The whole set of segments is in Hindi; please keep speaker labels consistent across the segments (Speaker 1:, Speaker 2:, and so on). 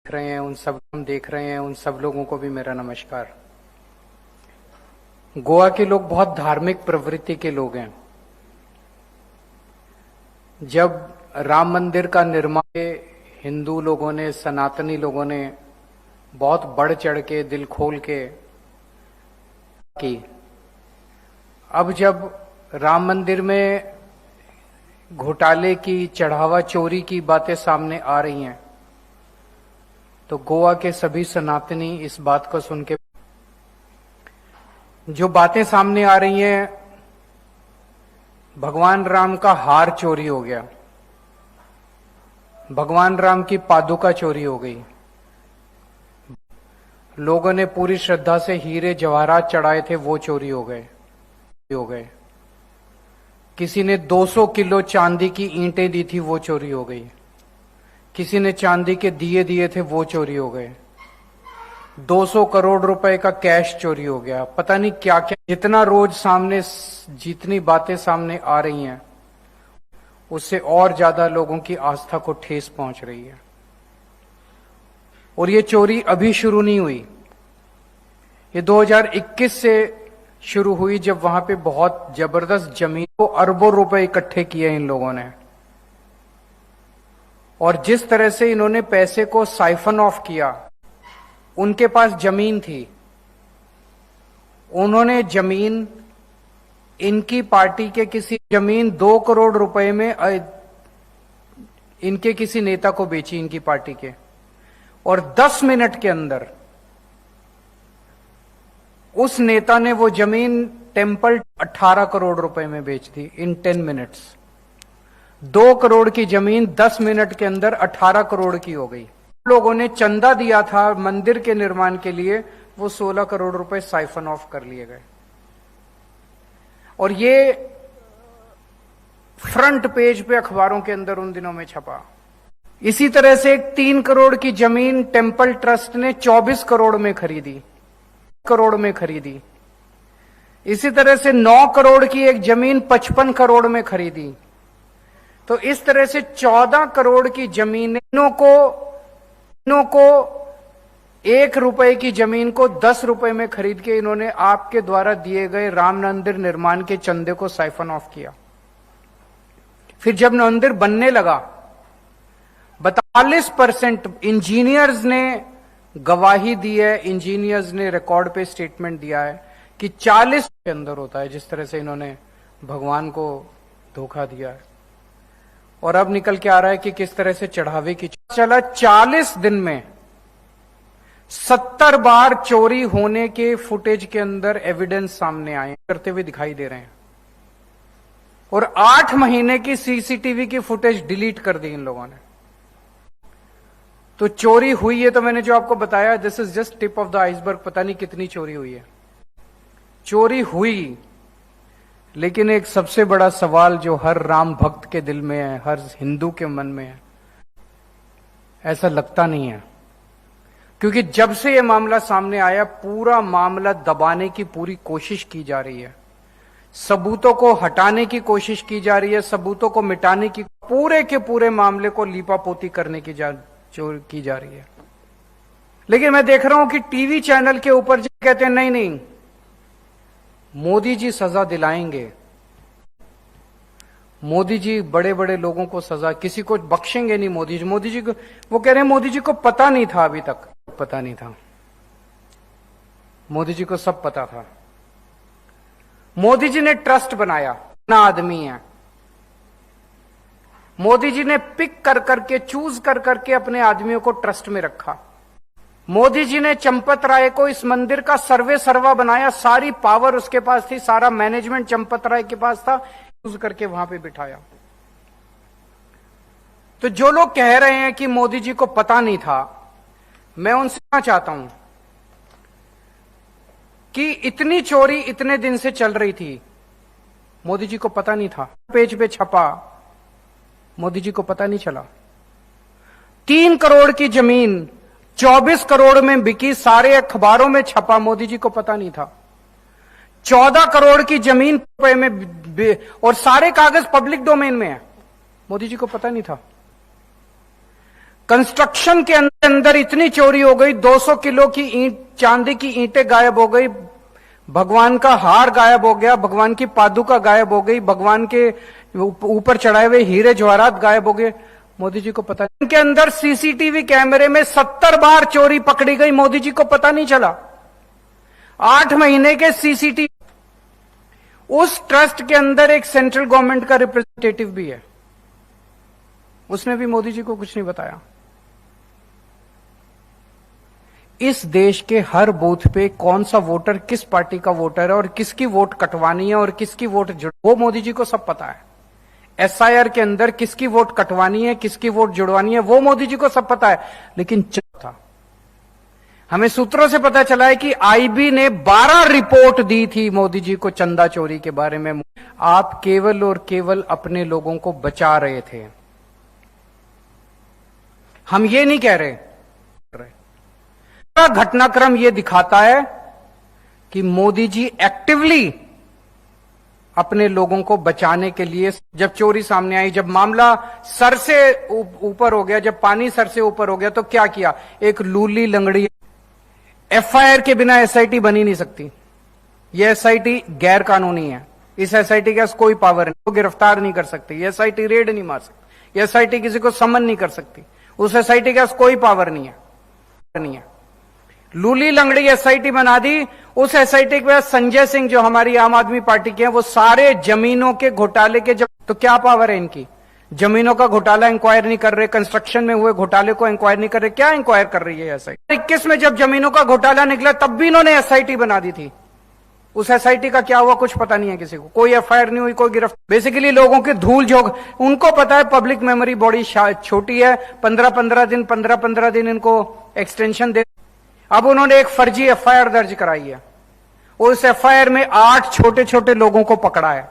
Speaker 1: देख रहे हैं उन सब लोगों को भी मेरा नमस्कार। गोवा के लोग बहुत धार्मिक प्रवृत्ति के लोग हैं। जब राम मंदिर का निर्माण हिंदू लोगों ने, सनातनी लोगों ने बहुत बढ़ चढ़ के, दिल खोल के की। अब जब राम मंदिर में घोटाले की, चढ़ावा चोरी की बातें सामने आ रही हैं, तो गोवा के सभी सनातनी इस बात को सुन के, जो बातें सामने आ रही हैं, भगवान राम का हार चोरी हो गया, भगवान राम की पादुका चोरी हो गई, लोगों ने पूरी श्रद्धा से हीरे जवाहरात चढ़ाए थे वो चोरी हो गए। किसी ने 200 किलो चांदी की ईंटें दी थी वो चोरी हो गई, किसी ने चांदी के दिए दिए थे वो चोरी हो गए, 200 करोड़ रुपए का कैश चोरी हो गया, पता नहीं क्या क्या। जितना रोज सामने, जितनी बातें सामने आ रही हैं, उससे और ज्यादा लोगों की आस्था को ठेस पहुंच रही है। और ये चोरी अभी शुरू नहीं हुई, ये 2021 से शुरू हुई, जब वहां पे बहुत जबरदस्त जमीन को अरबों रुपए इकट्ठे किए इन लोगों ने। और जिस तरह से इन्होंने पैसे को साइफन ऑफ किया, उनके पास जमीन थी, उन्होंने जमीन, इनकी पार्टी के किसी जमीन 2 करोड़ रुपए में इनके किसी नेता को बेची, इनकी पार्टी के, और 10 मिनट के अंदर उस नेता ने वो जमीन टेम्पल 18 करोड़ रुपए में बेच दी इन 10 मिनट्स। 2 करोड़ की जमीन 10 मिनट के अंदर 18 करोड़ की हो गई। लोगों ने चंदा दिया था मंदिर के निर्माण के लिए, वो 16 करोड़ रुपए साइफन ऑफ कर लिए गए। और ये फ्रंट पेज पे अखबारों के अंदर उन दिनों में छपा। इसी तरह से एक 3 करोड़ की जमीन टेम्पल ट्रस्ट ने 24 करोड़ में खरीदी, इसी तरह से 9 करोड़ की एक जमीन 55 करोड़ में खरीदी। तो इस तरह से 14 करोड़ की जमीनों को 1 रुपए की जमीन को 10 रुपए में खरीद के इन्होंने आपके द्वारा दिए गए राम मंदिर निर्माण के चंदे को साइफन ऑफ किया। फिर जब मंदिर बनने लगा, 42% इंजीनियर्स ने गवाही दी है, इंजीनियर्स ने रिकॉर्ड पे स्टेटमेंट दिया है कि 40 के अंदर होता है, जिस तरह से इन्होंने भगवान को धोखा दिया है। और अब निकल के आ रहा है कि किस तरह से चढ़ावे की चला। 40 दिन में 70 बार चोरी होने के फुटेज के अंदर एविडेंस सामने आए, करते हुए दिखाई दे रहे हैं। और 8 महीने की सीसीटीवी की फुटेज डिलीट कर दी इन लोगों ने। तो चोरी हुई है, तो मैंने जो आपको बताया, this is just tip of the iceberg. पता नहीं कितनी चोरी हुई है। चोरी हुई, लेकिन एक सबसे बड़ा सवाल जो हर राम भक्त के दिल में है, हर हिंदू के मन में है, ऐसा लगता नहीं है, क्योंकि जब से यह मामला सामने आया, पूरा मामला दबाने की पूरी कोशिश की जा रही है, सबूतों को हटाने की कोशिश की जा रही है, सबूतों को मिटाने की, पूरे के पूरे मामले को लीपापोती करने की की जा रही है। लेकिन मैं देख रहा हूं कि टीवी चैनल के ऊपर कहते हैं नहीं नहीं, मोदी जी सजा दिलाएंगे, मोदी जी बड़े बड़े लोगों को सजा, किसी को बख्शेंगे नहीं मोदी जी को। वो कह रहे हैं मोदी जी को पता नहीं था, अभी तक पता नहीं था, मोदी जी को सब पता था। मोदी जी ने ट्रस्ट बनाया, ना आदमी है, मोदी जी ने पिक कर करके, चूज कर करके अपने आदमियों को ट्रस्ट में रखा। मोदी जी ने चंपत राय को इस मंदिर का सर्वे सर्वा बनाया, सारी पावर उसके पास थी, सारा मैनेजमेंट चंपत राय के पास था, चूज करके वहां पे बिठाया। तो जो लोग कह रहे हैं कि मोदी जी को पता नहीं था, मैं उनसे कहना चाहता हूं कि इतनी चोरी इतने दिन से चल रही थी, मोदी जी को पता नहीं था, पेज पे छपा, मोदी जी को पता नहीं चला। 3 करोड़ की जमीन 24 करोड़ में बिकी, सारे अखबारों में छपा, मोदी जी को पता नहीं था। 14 करोड़ की जमीन रुपए में, और सारे कागज पब्लिक डोमेन में है, मोदी जी को पता नहीं था। कंस्ट्रक्शन के अंदर इतनी चोरी हो गई, 200 किलो की ईंट, चांदी की ईंटें गायब हो गई, भगवान का हार गायब हो गया, भगवान की पादुका गायब हो गई, भगवान के ऊपर चढ़ाए हुए हीरे जवाहरात गायब हो गए। मोदी जी को पता नहीं। इनके अंदर सीसीटीवी कैमरे में 70 बार चोरी पकड़ी गई, मोदी जी को पता नहीं चला। 8 महीने के सीसीटीवी। उस ट्रस्ट के अंदर एक सेंट्रल गवर्नमेंट का रिप्रेजेंटेटिव भी है, उसने भी मोदी जी को कुछ नहीं बताया। इस देश के हर बूथ पे कौन सा वोटर किस पार्टी का वोटर है और किसकी वोट कटवानी है और किसकी वोट वो मोदी जी को सब पता है। एसआईआर के अंदर किसकी वोट कटवानी है, किसकी वोट जुड़वानी है, वो मोदी जी को सब पता है। लेकिन था, हमें सूत्रों से पता चला है कि आईबी ने 12 रिपोर्ट दी थी मोदी जी को चंदा चोरी के बारे में। आप केवल और केवल अपने लोगों को बचा रहे थे। हम ये नहीं कह रहे। घटनाक्रम यह दिखाता है कि मोदी जी एक्टिवली अपने लोगों को बचाने के लिए, जब चोरी सामने आई, जब मामला सर से ऊपर हो गया, जब पानी सर से ऊपर हो गया, तो क्या किया? एक लूली लंगड़ी। एफआईआर के बिना एसआईटी बनी नहीं सकती। यह एसआईटी गैर कानूनी है। इस एसआईटी के पास कोई पावर नहीं, वो गिरफ्तार नहीं कर सकती। एसआईटी रेड नहीं मार सकती। एसआईटी किसी को समन नहीं कर सकती। उस एसआईटी के पास कोई पावर नहीं है। लूली लंगड़ी एसआईटी बना दी। उस एसआईटी के पास संजय सिंह, जो हमारी आम आदमी पार्टी के हैं, वो सारे जमीनों के घोटाले के, जब तो क्या पावर है इनकी? जमीनों का घोटाला इंक्वायर नहीं कर रहे, कंस्ट्रक्शन में हुए घोटाले को इंक्वायर नहीं कर रहे। क्या इंक्वायर कर रही है एसआईटी? 21 में जब जमीनों का घोटाला निकला, तब भी इन्होंने एसआईटी बना दी थी। उस एसआईटी का क्या हुआ कुछ पता नहीं है किसी को। कोई एफआईआर नहीं हुई, कोई गिरफ्तार। बेसिकली लोगों के धूल झोंक, उनको पता है पब्लिक मेमोरी बॉडी छोटी है, 15-15 दिन इनको एक्सटेंशन दे। अब उन्होंने एक फर्जी एफआईआर दर्ज कराई है। उस एफआईआर में 8 छोटे छोटे लोगों को पकड़ा है।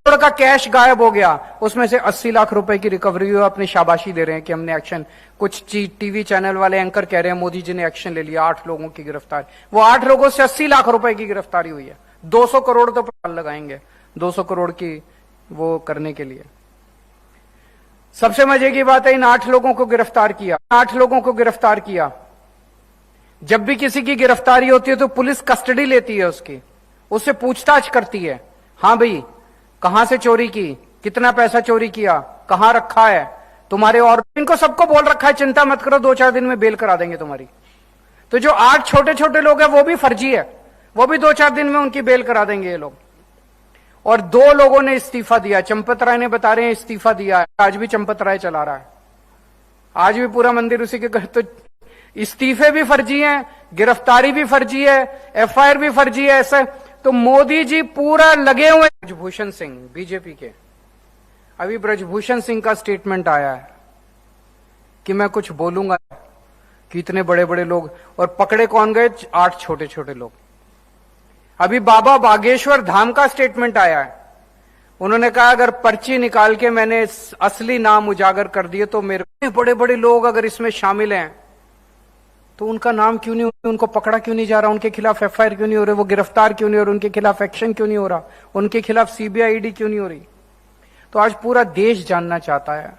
Speaker 1: करोड़ का कैश गायब हो गया, उसमें से 80 लाख रुपए की रिकवरी हुई। अपनी शाबाशी दे रहे हैं कि हमने एक्शन, कुछ टीवी चैनल वाले एंकर कह रहे हैं मोदी जी ने एक्शन ले लिया, 8 लोगों की गिरफ्तारी। वो 8 लोगों से 80 लाख रुपए की गिरफ्तारी हुई है। 200 करोड़ तो लगाएंगे 200 करोड़ की वो करने के लिए। सबसे मजे की बात है, इन 8 लोगों को गिरफ्तार किया। 8 लोगों को गिरफ्तार किया। जब भी किसी की गिरफ्तारी होती है तो पुलिस कस्टडी लेती है उसकी, उससे पूछताछ करती है। हाँ भाई, कहां से चोरी की, कितना पैसा चोरी किया, कहां रखा है तुम्हारे, और इनको सबको बोल रखा है चिंता मत करो, 2-4 दिन में बेल करा देंगे तुम्हारी। तो जो 8 छोटे छोटे लोग हैं वो भी फर्जी है, वो भी 2-4 दिन में उनकी बेल करा देंगे ये लोग। और 2 लोगों ने इस्तीफा दिया। चंपत राय ने बता रहे हैं इस्तीफा दिया है। आज भी चंपत राय चला रहा है, आज भी पूरा मंदिर उसी के। तो इस्तीफे भी फर्जी हैं, गिरफ्तारी भी फर्जी है, एफआईआर भी फर्जी है। ऐसा तो मोदी जी पूरा लगे हुए। ब्रजभूषण सिंह बीजेपी के, अभी ब्रजभूषण सिंह का स्टेटमेंट आया है कि मैं कुछ बोलूंगा कि इतने बड़े बड़े लोग, और पकड़े कौन गए? 8 छोटे छोटे लोग। अभी बाबा बागेश्वर धाम का स्टेटमेंट आया है। उन्होंने कहा अगर पर्ची निकाल के मैंने असली नाम उजागर कर दिए तो मेरे बड़े बड़े लोग अगर इसमें शामिल हैं तो उनका नाम क्यों नहीं, उनको पकड़ा क्यों नहीं जा रहा, उनके खिलाफ एफआईआर क्यों नहीं हो रही, वो गिरफ्तार क्यों नहीं हो रहे, उनके खिलाफ एक्शन क्यों नहीं हो रहा, उनके खिलाफ सीबीआई ईडी क्यों नहीं हो रही? तो आज पूरा देश जानना चाहता है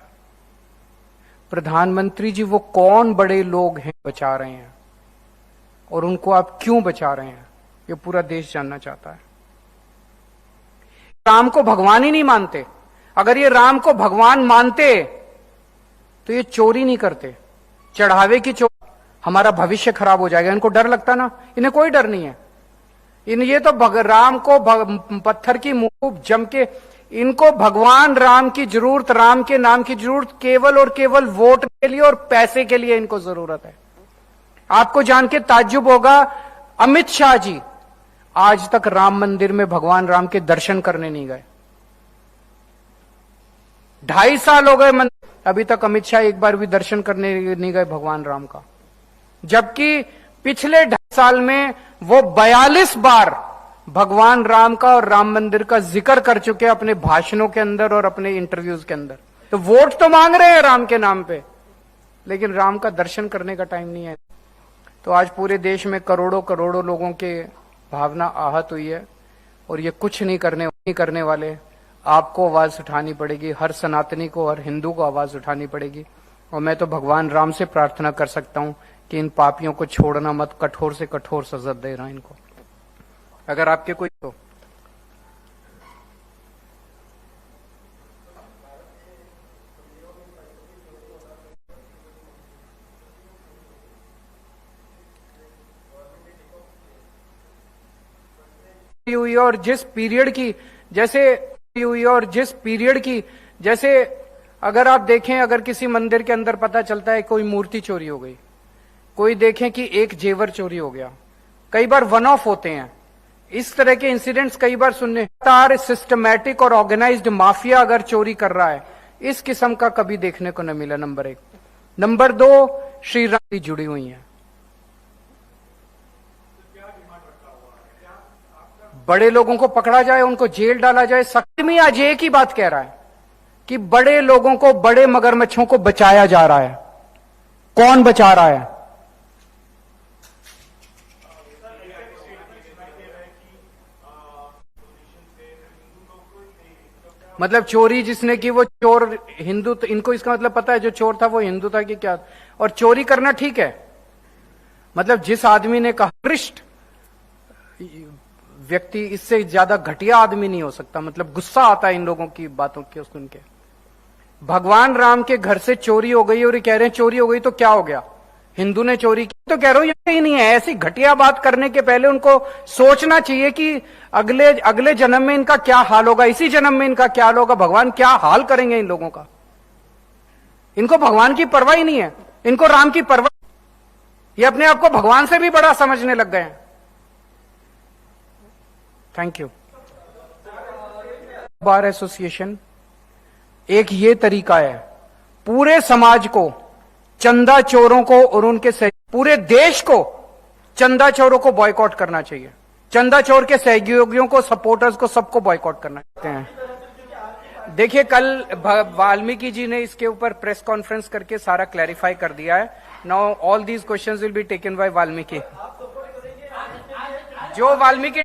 Speaker 1: प्रधानमंत्री जी वो कौन बड़े लोग हैं बचा रहे हैं और उनको आप क्यों बचा रहे हैं, ये पूरा देश जानना चाहता है। राम को भगवान ही नहीं मानते। अगर ये राम को भगवान मानते तो ये चोरी नहीं करते, चढ़ावे की चोरी। हमारा भविष्य खराब हो जाएगा, इनको डर लगता ना, इन्हें कोई डर नहीं है। ये तो राम को पत्थर की मुंह जम के, इनको भगवान राम की जरूरत, राम के नाम की जरूरत केवल और केवल वोट के लिए और पैसे के लिए इनको जरूरत है। आपको जान के ताज्जुब होगा, अमित शाह जी आज तक राम मंदिर में भगवान राम के दर्शन करने नहीं गए। 2.5 साल हो गए अभी तक अमित शाह एक बार भी दर्शन करने नहीं गए भगवान राम का, जबकि पिछले 2.5 साल में वो 42 बार भगवान राम का और राम मंदिर का जिक्र कर चुके अपने भाषणों के अंदर और अपने इंटरव्यूज के अंदर। तो वोट तो मांग रहे हैं राम के नाम पे, लेकिन राम का दर्शन करने का टाइम नहीं है। तो आज पूरे देश में करोड़ों करोड़ों लोगों के भावना आहत हुई है और ये कुछ नहीं करने वाले। आपको आवाज उठानी पड़ेगी, हर सनातनी को, हर हिंदू को आवाज उठानी पड़ेगी और मैं तो भगवान राम से प्रार्थना कर सकता हूं कि इन पापियों को छोड़ना मत, कठोर से कठोर सजा दे रहा इनको। अगर आपके कोई तो हुई और जिस पीरियड की जैसे हुई और जिस पीरियड की जैसे अगर आप देखें, अगर किसी मंदिर के अंदर पता चलता है कोई मूर्ति चोरी हो गई, कोई देखें कि एक जेवर चोरी हो गया, कई बार वन ऑफ होते हैं इस तरह के इंसिडेंट्स, कई बार सुनने तार सिस्टमैटिक और ऑर्गेनाइज्ड माफिया अगर चोरी कर रहा है, इस किस्म का कभी देखने को न मिला। नंबर 1। नंबर 2, श्री राम जुड़ी हुई है। बड़े लोगों को पकड़ा जाए, उनको जेल डाला जाए। आदमी आज एक ही बात कह रहा है कि बड़े लोगों को, बड़े मगरमच्छों को बचाया जा रहा है। कौन बचा रहा है? मतलब चोरी जिसने की वो चोर हिंदू, तो इनको इसका मतलब पता है जो चोर था वो हिंदू था कि क्या? और चोरी करना ठीक है, मतलब जिस आदमी ने कहा कृष्ण व्यक्ति, इससे ज्यादा घटिया आदमी नहीं हो सकता। मतलब गुस्सा आता है इन लोगों की बातों के सुन के। भगवान राम के घर से चोरी हो गई और ये कह रहे हैं चोरी हो गई तो क्या हो गया, हिंदू ने चोरी की, तो कह रहा हूं ये नहीं है। ऐसी घटिया बात करने के पहले उनको सोचना चाहिए कि अगले जन्म में इनका क्या हाल होगा, इसी जन्म में इनका क्या हाल होगा, भगवान क्या हाल करेंगे इन लोगों का। इनको भगवान की परवाह ही नहीं है, इनको राम की परवाह। ये अपने आप को भगवान से भी बड़ा समझने लग गए हैं। Thank you. बार एसोसिएशन एक ये तरीका है पूरे समाज को, चंदा चोरों को और उनके पूरे देश को चंदा चोरों को बॉयकॉट करना चाहिए। चंदा चोर के सहयोगियों को, सपोर्टर्स को, सबको बॉयकॉट करना चाहते हैं। देखिए कल वाल्मीकि जी ने इसके ऊपर प्रेस कॉन्फ्रेंस करके सारा क्लैरिफाई कर दिया है। Now all these questions will be taken by Valmiki. जो वाल्मीकि